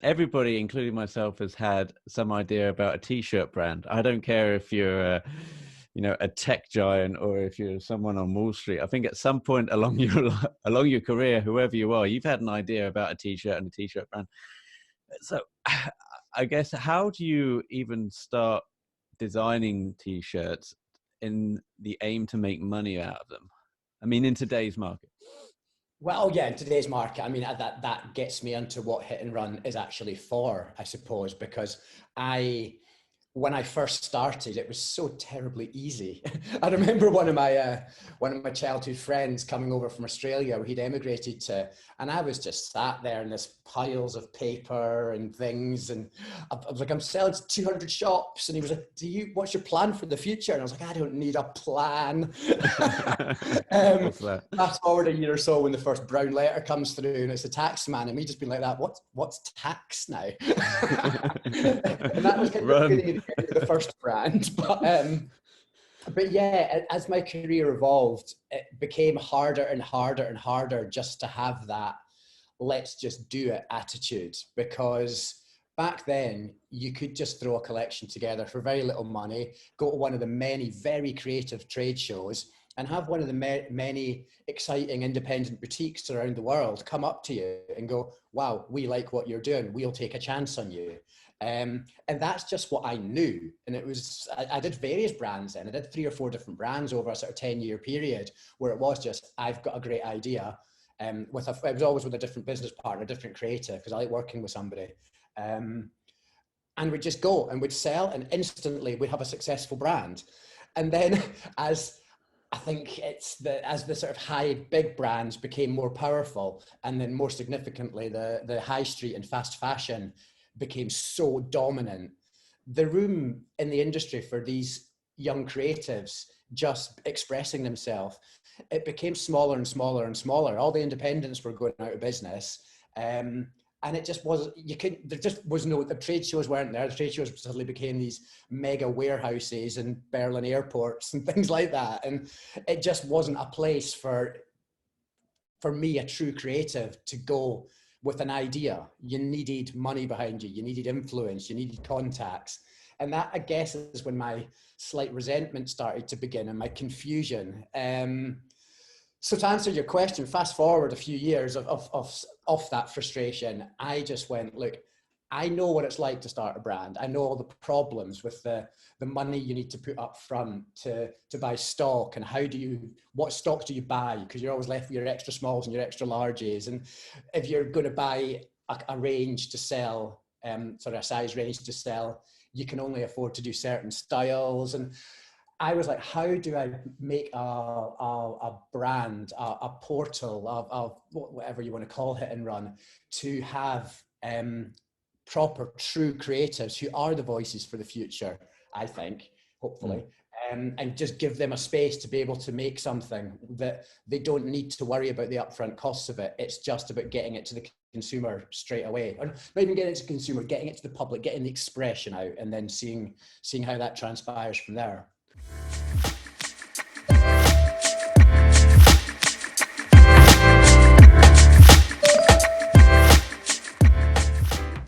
everybody, including myself, has had some idea about a t-shirt brand. I don't care if you're a tech giant or if you're someone on Wall Street. I think at some point along your career, whoever you are, you've had an idea about a t-shirt and a t-shirt brand. So I guess, how do you even start designing t-shirts in the aim to make money out of them? I mean, in today's market. Well, yeah, in today's market, I mean, that gets me into what Hit and Run is actually for, I suppose, because when I first started, it was so terribly easy. I remember one of my childhood friends coming over from Australia, where he'd emigrated to, and I was just sat there in this piles of paper and things, and I was like, I'm selling to 200 shops, and he was like, what's your plan for the future? And I was like, I don't need a plan. Fast forward a year or so when the first brown letter comes through, and it's a tax man, and me just being like that, what's tax now? And that was kind of really the first brand, but yeah, as my career evolved, it became harder and harder and harder just to have that let's just do it attitude, because back then you could just throw a collection together for very little money, go to one of the many very creative trade shows, and have one of the many exciting independent boutiques around the world come up to you and go, wow, we like what you're doing, we'll take a chance on you. And that's just what I knew. And it was, I did various brands then. I did 3 or 4 different brands over a sort of 10-year period, where it was just, I've got a great idea. It was always with a different business partner, a different creative, because I like working with somebody. And we'd just go and we'd sell, and instantly we'd have a successful brand. And then as the sort of big brands became more powerful, and then more significantly, the high street and fast fashion became so dominant, the room in the industry for these young creatives just expressing themselves, it became smaller and smaller and smaller. All the independents were going out of business. And it just was, the trade shows weren't there. The trade shows suddenly became these mega warehouses and Berlin airports and things like that. And it just wasn't a place for me, a true creative, to go with an idea. You needed money behind you. You needed influence. You needed contacts. And that, I guess, is when my slight resentment started to begin and my confusion. So to answer your question, fast forward a few years of that frustration, I just went, look, I know what it's like to start a brand. I know all the problems with the money you need to put up front to buy stock, and what stock do you buy? Because you're always left with your extra smalls and your extra larges. And if you're going to buy a range to sell, a size range to sell, you can only afford to do certain styles. And I was like, how do I make a brand, a portal of whatever you want to call Hit and Run, to have proper, true creatives who are the voices for the future, I think, hopefully, and just give them a space to be able to make something that they don't need to worry about the upfront costs of it. It's just about getting it to the consumer straight away, or not even getting it to the consumer, getting it to the public, getting the expression out, and then seeing how that transpires from there.